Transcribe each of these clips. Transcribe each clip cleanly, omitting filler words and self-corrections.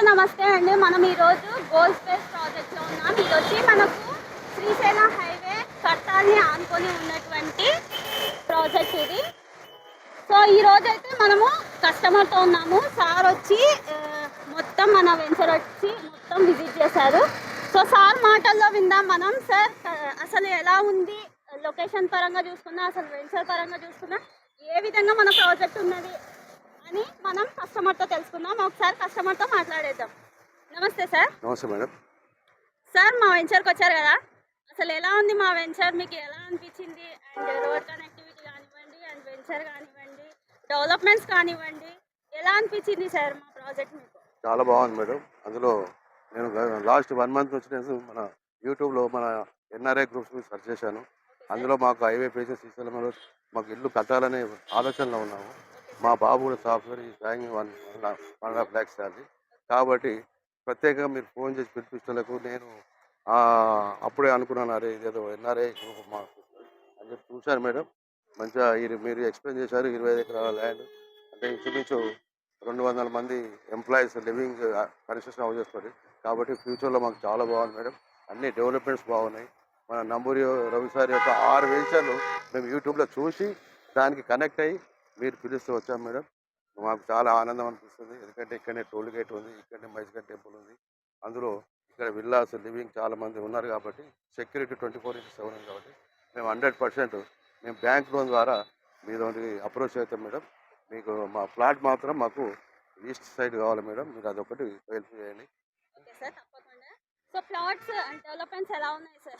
నమస్తే అండి. మనం ఈరోజు గోల్ స్పేస్ ప్రాజెక్ట్లో ఉన్నాం. ఇది వచ్చి మనకు శ్రీశైలం హైవే కట్టాలని ఆనుకొని ఉన్నటువంటి ప్రాజెక్ట్ ఇది. సో ఈరోజు అయితే మనము కస్టమర్తో ఉన్నాము. సార్ వచ్చి మొత్తం మన వెంచర్ వచ్చి మొత్తం విజిట్ చేశారు. సో సార్ మాటల్లో విందాం మనం. సార్ అసలు ఎలా ఉంది, లొకేషన్ పరంగా చూసుకున్నా, అసలు వెంచర్ పరంగా చూసుకున్నా ఏ విధంగా మన ప్రాజెక్ట్ ఉన్నది అని మనం కస్టమర్తో తెలుసుకుందాం. ఒకసారి కస్టమర్తో మాట్లాడేద్దాం. నమస్తే సార్. నమస్తే మేడం. సార్ మా వెంచర్కి వచ్చారు కదా, అసలు ఎలా ఉంది మా వెంచర్, మీకు ఎలా అనిపించింది? అండ్ రోడ్ కనెక్టివిటీ కానివ్వండి, అండ్ వెంచర్ కానివ్వండి, డెవలప్మెంట్స్ కానివ్వండి, ఎలా అనిపించింది సార్ మా ప్రాజెక్ట్ మీకు? చాలా బాగుంది మేడం. అందులో నేను లాస్ట్ 1 మంత్ నుంచి నేను మన యూట్యూబ్లో మన ఎన్ఆర్ఐ గ్రూప్స్ మీద సెర్చ్ చేశాను. అందులో మాకు హైవే పేజెస్ శ్రీశైలంలో మాకు ఇల్లు కట్టాలనే ఆలోచనలో ఉన్నాము. మా బాబు కూడా సాఫ్ట్వేర్ ఈ బ్యాంక్ 1.5 lakhs శాలరీ కాబట్టి ప్రత్యేకంగా మీరు ఫోన్ చేసి పిలిపించలేకు నేను అప్పుడే అనుకున్నాను, అరే ఇదేదో ఎన్ఆర్ఐ గ్రూప్ మాకు అని చెప్పి చూశాను మేడం. మంచిగా మీరు ఎక్స్ప్లెయిన్ చేశారు. 25 ఎకరాల ల్యాండ్ అంటే ఇంచుమించు 200 మంది ఎంప్లాయీస్ లివింగ్ కన్స్ట్రక్షన్ హౌస్ చేస్తారు కాబట్టి ఫ్యూచర్లో మాకు చాలా బాగుంది మేడం. అన్ని డెవలప్మెంట్స్ బాగున్నాయి. మన నంబూరి రవి సార్ యొక్క 6 వెంచర్లు మేము యూట్యూబ్లో చూసి దానికి కనెక్ట్ అయ్యి మీరు పిలుస్తూ వచ్చాం మేడం. మాకు చాలా ఆనందం అనిపిస్తుంది. ఎందుకంటే ఇక్కడనే టోల్ గేట్ ఉంది, ఇక్కడనే మైస్గర్ టెంపుల్ ఉంది. అందులో ఇక్కడ విల్లాస్ లివింగ్ చాలా మంది ఉన్నారు కాబట్టి సెక్యూరిటీ 24/7 ఉంది కాబట్టి మేము 100% మేము బ్యాంక్ లోన్ ద్వారా మీరు అప్రోచ్ అవుతాం మేడం. మీకు మా ఫ్లాట్ మాత్రం మాకు ఈస్ట్ సైడ్ కావాలి మేడం. మీరు అదొకటి హెల్ప్ చేయండి.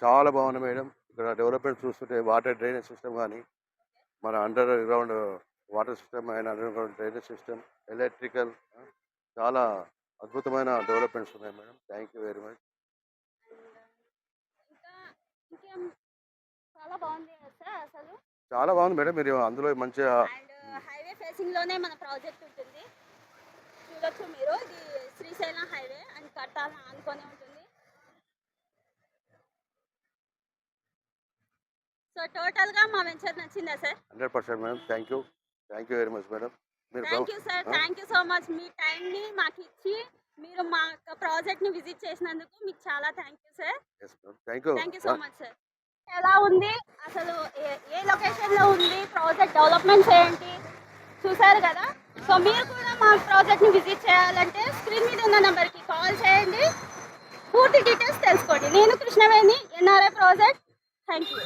చాలా బాగున్నాయి మేడం. ఇక్కడ డెవలప్మెంట్ చూస్తుంటే వాటర్ డ్రైనేజ్ సిస్టమ్ కానీ, మన under ground water system and under ground drainage system, electrical చాలా అద్భుతమైన డెవలప్మెంట్స్ ఉన్నాయి madam. Thank you very much. చాలా బాగుంది మేడం. మీరు అందులో మంచిగా హైవే ఫేసింగ్ లోనే మన ప్రాజెక్ట్ ఉంటుంది. చూడొచ్చు మీరు, ఇది శ్రీశైలం హైవే అండ్ కట్టాలని ఆనుకొని ఉంటుంది. సో టోటల్ గా మా వెంచర్ నచ్చిందా sir? 100% madam. Thank you very much madam. Thank you sir. Thank you so much. మీ టైంని మాకు ఇచ్చి మీరు మా ప్రాజెక్ట్ ని విజిట్ చేసినందుకు మీకు చాలా thank you sir. Thank you so much sir. ఎలా ఉంది, అసలు ఏ లొకేషన్ లో ఉంది, ప్రాజెక్ట్ డెవలప్మెంట్స్ ఏంటి చూసారు కదా. సో మీరు కూడా మా ప్రాజెక్ట్ ని విజిట్ చేయాలంటే స్క్రీన్ మీద ఉన్న నెంబర్ కి కాల్ చేయండి, పూర్తి డీటెయిల్స్ తెలుసుకోండి. నేను Krishnaveni, NRI project. Thank you.